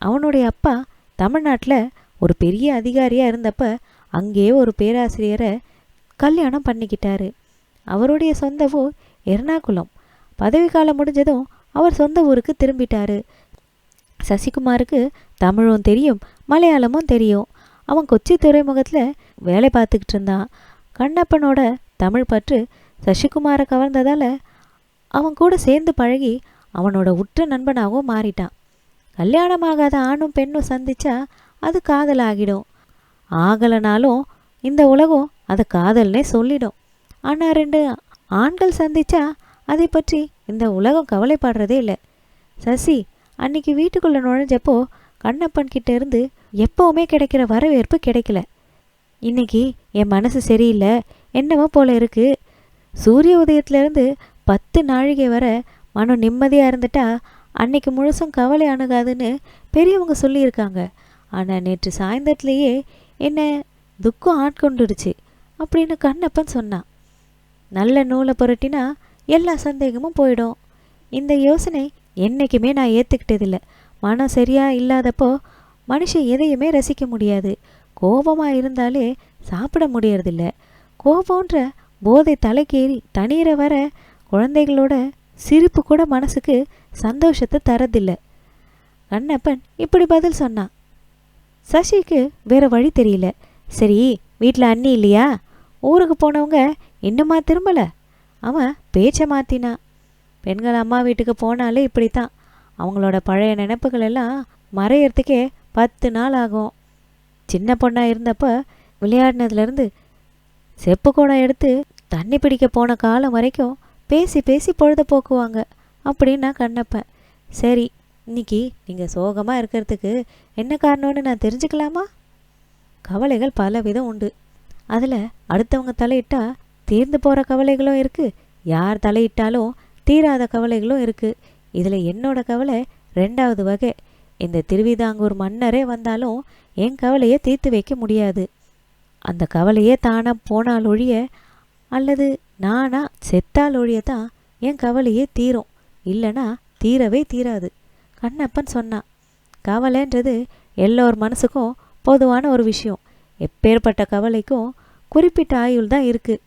அவனுடைய அப்பா தமிழ்நாட்டில் ஒரு பெரிய அதிகாரியாக இருந்தப்ப அங்கேயே ஒரு பேராசிரியரை கல்யாணம் பண்ணிக்கிட்டாரு. அவருடைய சொந்த ஊர் எர்ணாகுளம். பதவி காலம் முடிஞ்சதும் அவர் சொந்த ஊருக்கு திரும்பிட்டாரு. சசிகுமாருக்கு தமிழும் தெரியும், மலையாளமும் தெரியும். அவன் கொச்சி துறைமுகத்தில் வேலை பார்த்துக்கிட்டு இருந்தான். கண்ணப்பனோட தமிழ் பற்று சசிகுமாரை கவர்ந்ததால் அவன் கூட சேர்ந்து பழகி அவனோட உற்ற நண்பனாகவும் மாறிட்டான். கல்யாணமாகாத ஆணும் பெண்ணும் சந்திச்சா அது காதல் ஆகிடும். ஆகலைனாலும் இந்த உலகம் அதை காதல்னே சொல்லிடும். ஆனால் 2 ஆண்கள் சந்திச்சா அதை பற்றி இந்த உலகம் கவலைப்படுறதே இல்லை. சசி அன்னைக்கு வீட்டுக்குள்ளே நுழைஞ்சப்போ கண்ணப்பன் கிட்ட இருந்து எப்போவுமே கிடைக்கிற வரவேற்பு கிடைக்கல. இன்னைக்கு என் மனசு சரியில்லை, என்னவோ போல இருக்கு. சூரிய உதயத்திலேருந்து 10 நாழிகை வர மனம் நிம்மதியாக இருந்துட்டா அன்னைக்கு முழுசும் கவலை அணுகாதுன்னு பெரியவங்க சொல்லியிருக்காங்க. ஆனால் நேற்று சாயந்தரத்துலேயே என்ன துக்கம் ஆட்கொண்டுடுச்சு அப்படின்னு கண்ணப்பன் சொன்னான். நல்ல நூலை புரட்டினா எல்லா சந்தேகமும் போயிடும். இந்த யோசனை என்றைக்குமே நான் ஏற்றுக்கிட்டதில்லை. மனம் சரியாக இல்லாதப்போ மனுஷன் எதையுமே ரசிக்க முடியாது. கோபமாக இருந்தாலே சாப்பிட முடியறதில்ல. கோபன்ற போதை தலைக்கேறி தண்ணீரை வர குழந்தைகளோட சிரிப்பு கூட மனசுக்கு சந்தோஷத்தை தரதில்லை. கண்ணப்பன் இப்படி பதில் சொன்னான். சசிக்கு வேற வழி தெரியல. சரி, வீட்டில் அண்ணி இல்லையா? ஊருக்கு போனவங்க இன்னுமா திரும்பலை? அவன் பேச்சை மாற்றினான். பெண்கள் அம்மா வீட்டுக்கு போனாலே இப்படித்தான். அவங்களோட பழைய நினைப்புகள் எல்லாம் மறையறதுக்கே 10 நாள் ஆகும். சின்ன பொண்ணாக இருந்தப்போ விளையாடினதுலேருந்து செப்பு குடம் எடுத்து தண்ணி பிடிக்க போன காலம் வரைக்கும் பேசி பேசி பொழுத போக்குவாங்க அப்படின்னா கண்ணப்பன். சரி, இன்னைக்கு நீங்கள் சோகமாக இருக்கிறதுக்கு என்ன காரணம்னு நான் தெரிஞ்சுக்கலாமா? கவலைகள் பல விதம் உண்டு. அதில் அடுத்தவங்க தலையிட்டா தீர்ந்து போகிற கவலைகளும் இருக்குது. யார் தலையிட்டாலும் தீராத கவலைகளும் இருக்குது. இதில் என்னோட கவலை 2வது வகை. இந்த திருவிதாங்கூர் மன்னரே வந்தாலும் என் கவலையை தீர்த்து வைக்க முடியாது. அந்த கவலையே தானாக போனால் ஒழிய அல்லது நானா செத்தால் ஒழிய தான் என் கவலையே தீரும். இல்லைனா தீரவே தீராது. கண்ணப்பன் சொன்னான். கவலைன்றது எல்லோர் மனசுக்கும் பொதுவான ஒரு விஷயம். எப்பேற்பட்ட கவலைக்கும் குறிப்பிட்ட ஆயுள் தான் இருக்குது.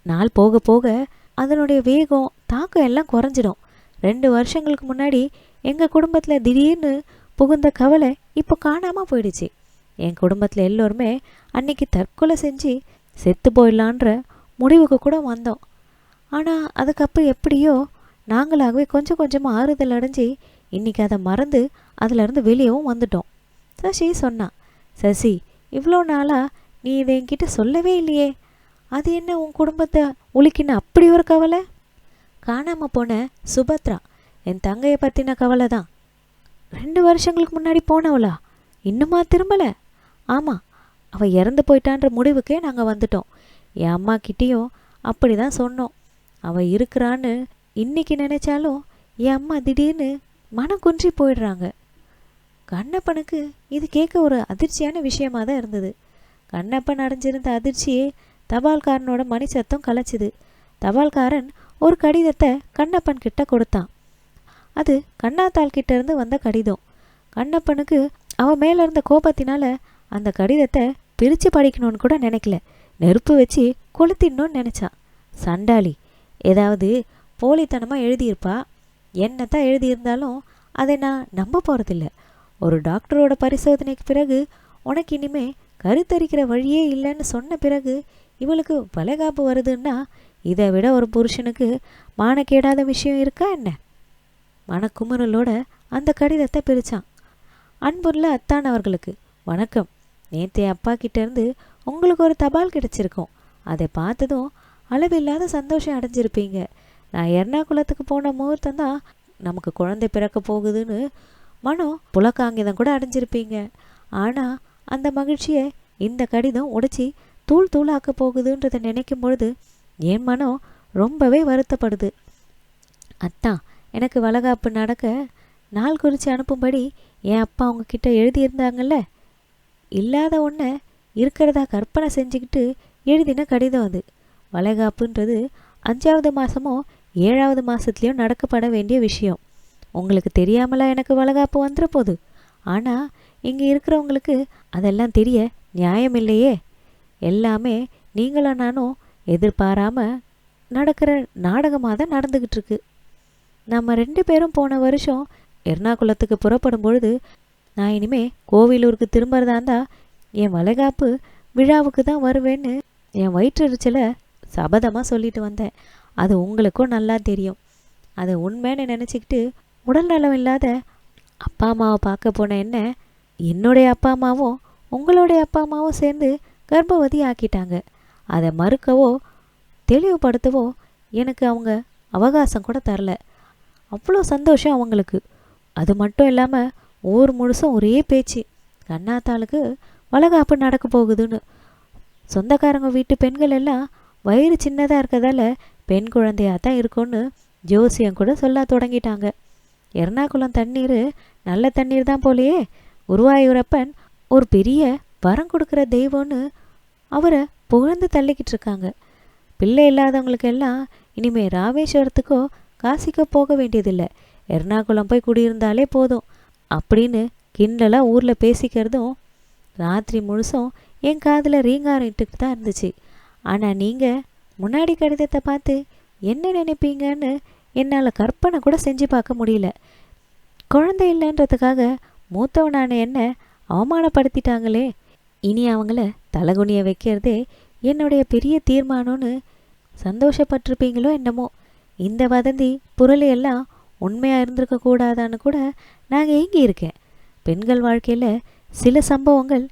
நாள் போக போக அதனுடைய வேகம் தாக்கம் எல்லாம் குறைஞ்சிடும். 2 வருஷங்களுக்கு முன்னாடி எங்கள் குடும்பத்தில் திடீர்னு புகுந்த கவலை இப்போ காணாமல் போயிடுச்சு. என் குடும்பத்தில் எல்லோருமே அன்னைக்கு தற்கொலை செஞ்சு செத்து போயிடலான்ற முடிவுக்கு கூட வந்தோம். ஆனால் அதுக்கப்புறம் எப்படியோ நாங்களாகவே கொஞ்சம் கொஞ்சமாக ஆறுதல் அடைஞ்சி இன்றைக்கி அதை மறந்து அதிலிருந்து வெளியவும் வந்துட்டோம். சசி சொன்னான். சசி, இவ்வளோ நாளாக நீ இதை என்கிட்ட சொல்லவே இல்லையே, அது என்ன உன் குடும்பத்தை உலுக்கின்னு அப்படி ஒரு கவலை? காணாமல் போன சுபத்ரா என் தங்கையை பற்றின கவலை தான். 2 வருஷங்களுக்கு முன்னாடி போனவளா? இன்னுமா திரும்பலை? ஆமாம், அவள் இறந்து போயிட்டான்ற முடிவுக்கே நாங்கள் வந்துட்டோம். என் அம்மா கிட்டேயும் அப்படி தான் சொன்னோம். அவள் இருக்கிறான்னு இன்னைக்கு நினைச்சாலும் என் அம்மா திடீர்னு மனம் குன்றி போயிடுறாங்க. கண்ணப்பனுக்கு இது கேட்க ஒரு அதிர்ச்சியான விஷயமா தான் இருந்தது. கண்ணப்பன் அடைஞ்சிருந்த அதிர்ச்சியே தபால்காரனோட மணி சத்தம் கலைச்சிது. தபால்காரன் ஒரு கடிதத்தை கண்ணப்பன் கிட்ட கொடுத்தான். அது கண்ணாத்தாள் கிட்ட இருந்து வந்த கடிதம். கண்ணப்பனுக்கு அவன் மேல இருந்த கோபத்தினால அந்த கடிதத்தை பிரித்து படிக்கணும்னு கூட நினைக்கல. நெருப்பு வச்சு கொளுத்திடணும்னு நினச்சான். சண்டாளி, ஏதாவது போலித்தனமாக எழுதியிருப்பா. என்னத்தான் எழுதியிருந்தாலும் அதை நான் நம்ப போகிறதில்ல. ஒரு டாக்டரோட பரிசோதனைக்கு பிறகு உனக்கு இனிமே கருத்தரிக்கிற வழியே இல்லைன்னு சொன்ன பிறகு இவளுக்கு வளைகாப்பு வருதுன்னா இதை விட ஒரு புருஷனுக்கு மானக்கேடாத விஷயம் இருக்கா என்ன? மனக்குமுறலோட அந்த கடிதத்தை பிரித்தான். அன்புள்ள அத்தான் அவர்களுக்கு வணக்கம். நேற்றைய அப்பா கிட்டேருந்து உங்களுக்கு ஒரு தபால் கிடச்சிருக்கோம். அதை பார்த்ததும் அளவில்லாத சந்தோஷம் அடைஞ்சிருப்பீங்க. நான் எர்ணாகுளத்துக்கு போன முகூர்த்தம் தான் நமக்கு குழந்தை பிறக்க போகுதுன்னு மனம் புலக்காங்கிதம் கூட அடைஞ்சிருப்பீங்க. ஆனால் அந்த மகிழ்ச்சியை இந்த கடிதம் உடைச்சி தூள் தூளாக்க போகுதுன்றதை நினைக்கும் பொழுது என் மனம் ரொம்பவே வருத்தப்படுது. அத்தான், எனக்கு வளகாப்பு நடக்க நாள் குறித்து அனுப்பும்படி என் அப்பா உங்ககிட்ட எழுதியிருந்தாங்கல்ல, இல்லாத ஒன்றை இருக்கிறதா கற்பனை செஞ்சுக்கிட்டு எழுதின கடிதம் அது. வளைகாப்புன்றது 5வது மாதமோ 7வது மாதத்துலேயும் நடக்கப்பட வேண்டிய விஷயம். உங்களுக்கு தெரியாமலா எனக்கு வளகாப்பு வந்துட போகுது? ஆனால் இங்கே இருக்கிறவங்களுக்கு அதெல்லாம் தெரிய நியாயம் இல்லையே. எல்லாமே நீங்களும் நானும் எதிர்பாராமல் நடக்கிற நாடகமாக தான் நடந்துக்கிட்டு இருக்கு. நம்ம 2 பேரும் போன வருஷம் எர்ணாகுளத்துக்கு புறப்படும் பொழுது நான் இனிமே கோவிலூருக்கு திரும்புறதா இருந்தா என் வளைகாப்பு விழாவுக்கு தான் வருவேன்னு என் வயிற்றெரிச்சலை சபதமாக சொல்லிட்டு வந்தேன். அது உங்களுக்கும் நல்லா தெரியும். அதை உண்மைன்னு நினச்சிக்கிட்டு உடல் நலம் இல்லாத அப்பா அம்மாவை பார்க்க போன என்ன என்னுடைய அப்பா அம்மாவும் உங்களுடைய அப்பா அம்மாவும் சேர்ந்து கர்ப்பவதி ஆக்கிட்டாங்க. அதை மறுக்கவோ தெளிவுபடுத்தவோ எனக்கு அவங்க அவகாசம் கூட தரல. அவ்வளோ சந்தோஷம் அவங்களுக்கு. அது மட்டும் இல்லாமல் ஊர் முழுசும் ஒரே பேச்சு, கண்ணாத்தாளுக்கு வளகாப்பு நடக்க போகுதுன்னு. சொந்தக்காரங்க வீட்டு பெண்கள் எல்லாம் வயிறு சின்னதாக இருக்கிறதால பெண் குழந்தையாக தான் இருக்கும்னு ஜோசியம் கூட சொல்ல தொடங்கிட்டாங்க. எர்ணாகுளம் தண்ணீர் நல்ல தண்ணீர் தான் போலையே. குருவாயூரப்பன் ஒரு பெரிய வரம் கொடுக்குற தெய்வம்னு அவரை புகழ்ந்து தள்ளிக்கிட்டு இருக்காங்க. பிள்ளை இல்லாதவங்களுக்கு எல்லாம் இனிமேல் ராமேஸ்வரத்துக்கோ காசிக்கோ போக வேண்டியதில்லை, எர்ணாகுளம் போய் குடியிருந்தாலே போதும் அப்படின்னு கிண்டலாக ஊரில் பேசிக்கிறதும் ராத்திரி முழுசும் என் காதில் ரீங்காரம் இட்டுக்கிட்டு தான் இருந்துச்சு. ஆனால் நீங்கள் முன்னாடி கடிதத்தை பார்த்து என்ன நினைப்பீங்கன்னு என்னால் கற்பனை கூட செஞ்சு பார்க்க முடியல. குழந்தை இல்லைன்றதுக்காக மூத்தவனான என்ன அவமானப்படுத்திட்டாங்களே. இனி அவங்கள தலகுனிய வைக்கிறதே என்னுடைய பெரிய தீர்மானம்னு சந்தோஷப்பட்டிருப்பீங்களோ என்னமோ. இந்த வதந்தி புரளையெல்லாம் உண்மையாக இருந்திருக்க கூடாதான்னு கூட நாங்கள் ஏங்கி இருக்கேன். பெண்கள் வாழ்க்கையில் சில சம்பவங்கள்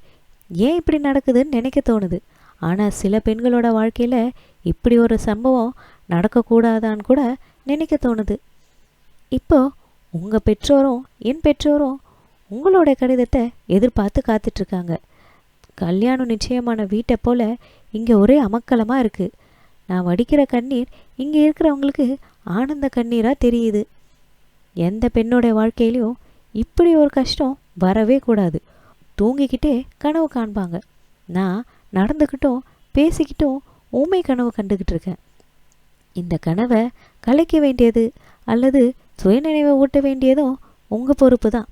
ஏன் இப்படி நடக்குதுன்னு நினைக்க தோணுது. ஆனால் சில பெண்களோட வாழ்க்கையில் இப்படி ஒரு சம்பவம் நடக்கக்கூடாதான்னு கூட நினைக்க தோணுது. இப்போ உங்கள் பெற்றோரும் என் பெற்றோரும் உங்களோட கடிதத்தை எதிர்பார்த்து காத்துட்ருக்காங்க. கல்யாணம் நிச்சயமான வீட்டை போல் இங்கே ஒரே அமக்கலமாக இருக்குது. நான் வடிக்கிற கண்ணீர் இங்கே இருக்கிறவங்களுக்கு ஆனந்த கண்ணீராக தெரியுது. எந்த பெண்ணோட வாழ்க்கையிலையும் இப்படி ஒரு கஷ்டம் வரவே கூடாது. தூங்கிக்கிட்டே கனவு காண்பாங்க. நான் நடந்துக்கிட்டும் பேசிக்கிட்டும் ஊமை கனவு கண்டுக்கிட்டு இருக்கேன். இந்த கனவை கலைக்க வேண்டியது அல்லது சுயநினைவை ஊட்ட வேண்டியதும் உங்கள் பொறுப்பு தான்.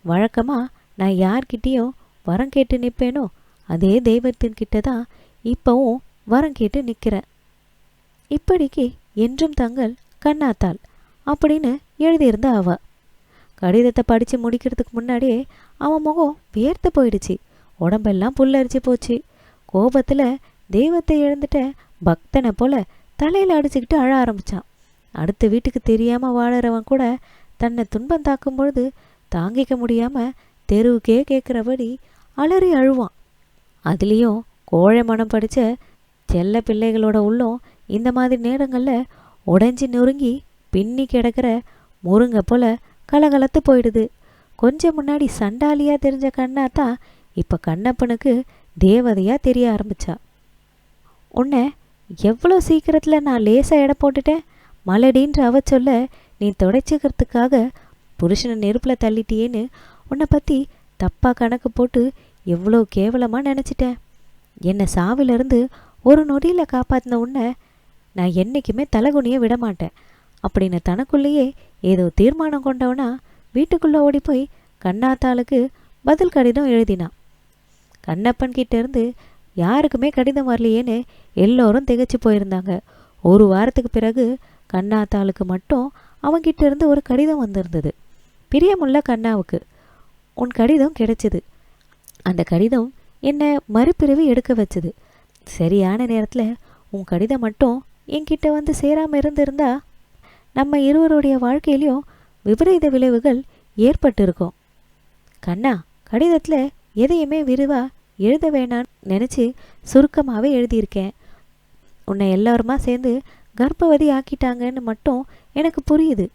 வழக்கமாக நான் யார்கிட்டேயும் வரம் கேட்டு நிற்பேனோ அதே தெய்வத்தின்கிட்ட தான் இப்போவும் வரம் கேட்டு நிற்கிறேன். இப்படிக்கு என்றும் தங்கள் கண்ணாத்தாள் அப்படின்னு எழுதியிருந்த அவ. கடிதத்தை படித்து முடிக்கிறதுக்கு முன்னாடியே அவன் முகம் வேர்த்து போயிடுச்சு. உடம்பெல்லாம் புல்லரிச்சு போச்சு. கோபத்தில் தெய்வத்தை எழுந்துட்ட பக்தனை போல தலையில் அடிச்சுக்கிட்டு அழ ஆரம்பித்தான். அடுத்த வீட்டுக்கு தெரியாமல் வாழறவன் கூட தன்னை துன்பம் தாக்கும் பொழுது தாங்கிக்க முடியாமல் தெருவுக்கே கேட்குறபடி அலறி அழுவான். அதுலேயும் கோழை மனம் படித்த செல்ல பிள்ளைகளோட உள்ளம் இந்த மாதிரி நேரங்களில் உடைஞ்சி நொறுங்கி பின்னி கிடக்கிற முருங்கை போல கலகலத்து போயிடுது. கொஞ்சம் முன்னாடி சண்டாலியாக தெரிஞ்ச கண்ணாத்தா இப்போ கண்ணப்பனுக்கு தேவதையாக தெரிய ஆரம்பிச்சா. உன்னை எவ்வளோ சீக்கிரத்தில் நான் லேசாக எடை போட்டுட்டேன், மலடின்ற அவ சொல்ல நீ துடைச்சிக்கிறதுக்காக புருஷனை நெருப்பில் தள்ளிட்டியேன்னு உன்னை பற்றி தப்பாக கணக்கு போட்டு எவ்வளோ கேவலமாக நினச்சிட்டேன். என்னை சாவிலிருந்து ஒரு நொடியில் காப்பாற்றின உன்னை நான் என்றைக்குமே தலைகுனிய விட மாட்டேன் அப்படின்னு தனக்குள்ளேயே ஏதோ தீர்மானம் கொண்டவனா வீட்டுக்குள்ளே ஓடி போய் கண்ணாத்தாளுக்கு பதில் கடிதம் எழுதினான். கண்ணப்பன் கிட்டேருந்து யாருக்குமே கடிதம் வரலையேன்னு எல்லோரும் திகைச்சு போயிருந்தாங்க. ஒரு வாரத்துக்கு பிறகு கண்ணாத்தாளுக்கு மட்டும் அவங்கிட்ட இருந்து ஒரு கடிதம் வந்திருந்தது. பிரியமுள்ள கண்ணாவுக்கு உன் கடிதம் கிடைச்சிது. அந்த கடிதம் என்னை மறுபிறவி எடுக்க வச்சுது. சரியான நேரத்தில் உன் கடிதம் மட்டும் என்கிட்ட வந்து சேராமல் இருந்திருந்தா நம்ம இருவருடைய வாழ்க்கையிலையும் விபரீத விளைவுகள் ஏற்பட்டிருக்கும். கண்ணா, கடிதத்தில் எதையுமே விரிவா எழுத வேணான்னு நினச்சி சுருக்கமாகவே எழுதியிருக்கேன். உன்னை எல்லாருமா சேர்ந்து கர்ப்பவதி ஆக்கிட்டாங்கன்னு மட்டும் எனக்கு புரியுது.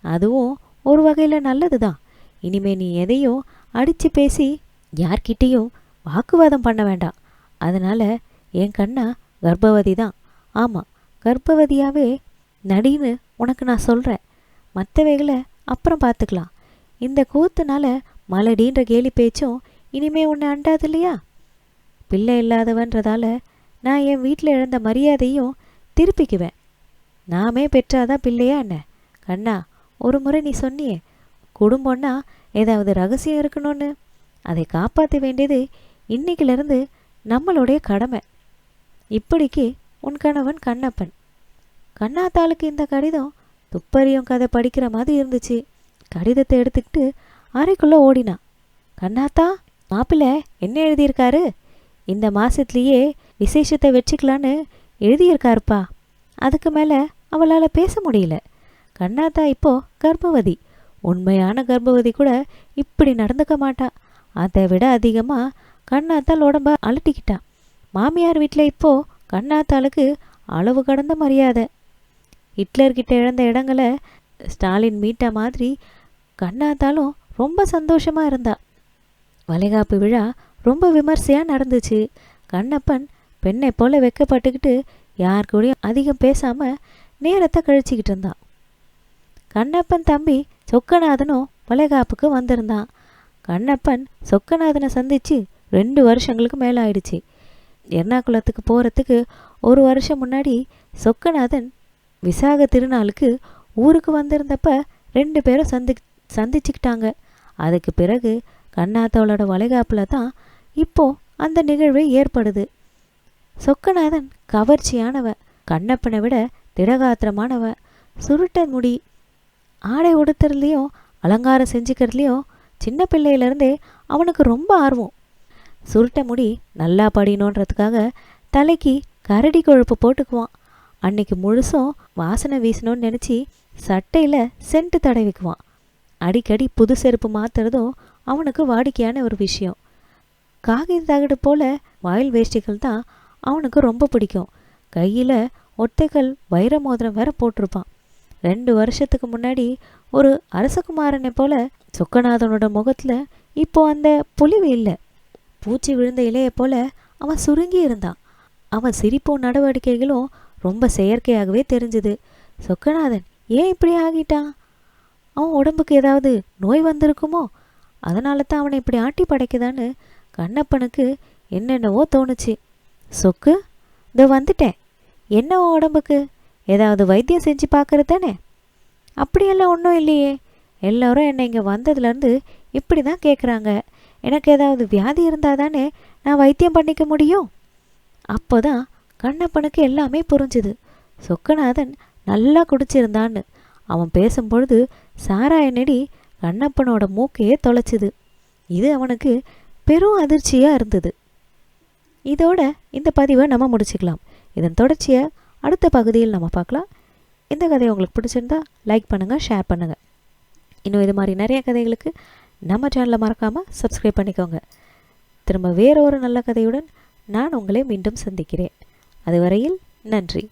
அதுவும் ஒரு வகையில் நல்லது தான். இனிமே நீ எதையும் அடித்து பேசி யார்கிட்டேயும் வாக்குவாதம் பண்ண வேண்டாம். அதனால் என் கண்ணா கர்ப்பவதி தான். ஆமாம், கர்ப்பவதியாகவே நடின்னு உனக்கு நான் சொல்கிறேன். மற்றவைகளை அப்புறம் பார்த்துக்கலாம். இந்த கூத்துனால மலடின்ற கேலி பேச்சும் இனிமே உன்னை அண்டாது இல்லையா? பிள்ளை இல்லாதவன்றதால நான் என் வீட்டில் இழந்த மரியாதையும் திருப்பிக்குவேன். நாமே பெற்றாதான் பிள்ளையா என்ன? கண்ணா, ஒரு முறை நீ சொன்னியே குடும்பம்னா ஏதாவது ரகசியம் இருக்கணும்னு. அதை காப்பாற்ற வேண்டியது இன்னைக்கிலிருந்து நம்மளுடைய கடமை. இப்படிக்கு உன் கணவன் கண்ணப்பன். கண்ணாத்தாளுக்கு இந்த கடிதம் துப்பறியும் கதை படிக்கிற மாதிரி இருந்துச்சு. கடிதத்தை எடுத்துக்கிட்டு அறைக்குள்ளே ஓடினான். கண்ணாத்தா, மாப்பிள்ளை என்ன எழுதியிருக்காரு? இந்த மாதத்துலேயே விசேஷத்தை வச்சுக்கலான்னு எழுதியிருக்காருப்பா. அதுக்கு மேலே அவளால் பேச முடியல. கண்ணாத்தா இப்போது கர்ப்பவதி. உண்மையான கர்ப்பவதி கூட இப்படி நடந்துக்க மாட்டா. அதை விட அதிகமாக கண்ணாத்தாள் உடம்ப அலட்டிக்கிட்டா. மாமியார் வீட்டில் இப்போது கண்ணாத்தாளுக்கு அளவு கடந்த மரியாதை. ஹிட்லர்கிட்ட இழந்த இடங்களை ஸ்டாலின் மீட்ட மாதிரி கண்ணாத்தாலும் ரொம்ப சந்தோஷமாக இருந்தா. வளைகாப்பு விழா ரொம்ப விமர்சையாக நடந்துச்சு. கண்ணப்பன் பெண்ணை போல வெக்கப்பட்டுக்கிட்டு யார் கூடயும் அதிகம் பேசாமல் நேரத்தை கழிச்சிக்கிட்டு இருந்தான். கண்ணப்பன் தம்பி சொக்கநாதனும் வளைகாப்புக்கு வந்திருந்தான். கண்ணப்பன் சொக்கநாதனை சந்தித்து 2 வருஷங்களுக்கு மேலே ஆயிடுச்சு. எர்ணாகுளத்துக்கு போகிறதுக்கு 1 வருஷம் முன்னாடி சொக்கநாதன் விசாக திருநாளுக்கு ஊருக்கு வந்திருந்தப்ப 2 பேரும் சந்திச்சுக்கிட்டாங்க. அதுக்கு பிறகு கண்ணாத்தாளோட வளைகாப்பில் தான் இப்போது அந்த நிகழ்வு ஏற்படுது. சொக்கநாதன் கவர்ச்சியானவ, கண்ணப்பனை விட திடகாத்திரமானவ. சுருட்ட முடி, ஆடை உடுத்துறதுலையும் அலங்காரம் செஞ்சுக்கிறதுலையும் சின்ன பிள்ளையிலேருந்தே அவனுக்கு ரொம்ப ஆர்வம். சுருட்ட முடி நல்லா படியணுன்றதுக்காக தலைக்கு கரடி கொழுப்பு போட்டுக்குவான். அன்னைக்கு முழுசும் வாசனை வீசணும்னு நினச்சி சட்டையில் சென்ட்டு தடவிக்குவான். அடிக்கடி புது செருப்பு மாற்றுறதும் அவனுக்கு வாடிக்கையான ஒரு விஷயம். காகித தகடு போல வாயில் வேஷ்டிகள் தான் அவனுக்கு ரொம்ப பிடிக்கும். கையில் ஒத்தைகள் வைர மோதிரம் வேற போட்டிருப்பான். 2 வருஷத்துக்கு முன்னாடி ஒரு அரசகுமாரனை போல சொக்கநாதனோட முகத்தில் இப்போ அந்த பொலிவு இல்லை. பூச்சி விழுந்த இலையை போல அவன் சுருங்கி இருந்தான். அவன் சிரிப்பும் நடவடிக்கைகளும் ரொம்ப செயற்கையாகவே தெரிஞ்சுது. சொக்கநாதன் ஏன் இப்படி ஆகிட்டான்? அவன் உடம்புக்கு ஏதாவது நோய் வந்திருக்குமோ? அதனால தான் அவனை இப்படி ஆட்டி படைக்குதான்னு கண்ணப்பனுக்கு என்னென்னவோ தோணுச்சு. சொக்கு, இதோ வந்துட்டேன். என்னவோ உடம்புக்கு ஏதாவது வைத்தியம் செஞ்சு பார்க்கறது தானே? அப்படியெல்லாம் ஒன்றும் இல்லையே. எல்லோரும் என்னை இங்கே வந்ததுலேருந்து இப்படி தான் கேட்குறாங்க. எனக்கு ஏதாவது வியாதி இருந்தால் தானே நான் வைத்தியம் பண்ணிக்க முடியும். அப்போ தான் கண்ணப்பனுக்கு எல்லாமே புரிஞ்சுது. சொக்கநாதன் நல்லா குடிச்சிருந்தான்னு. அவன் பேசும்பொழுது சாராய நெடி கண்ணப்பனோட மூக்கையே தொலைச்சிது. இது அவனுக்கு பெரும் அதிர்ச்சியாக இருந்தது. இதோட இந்த பதிவை நம்ம முடிச்சுக்கலாம். இதன் தொடர்ச்சியை அடுத்த பகுதியில் நம்ம பார்க்கலாம். இந்த கதை உங்களுக்கு பிடிச்சிருந்தா லைக் பண்ணுங்கள், ஷேர் பண்ணுங்கள். இன்னும் இது மாதிரி நிறைய கதைகளுக்கு நம்ம சேனலை மறக்காமல் சப்ஸ்கிரைப் பண்ணிக்கோங்க. திரும்ப வேறொரு நல்ல கதையுடன் நான் உங்களை மீண்டும் சந்திக்கிறேன். அதுவரையில் நன்றி.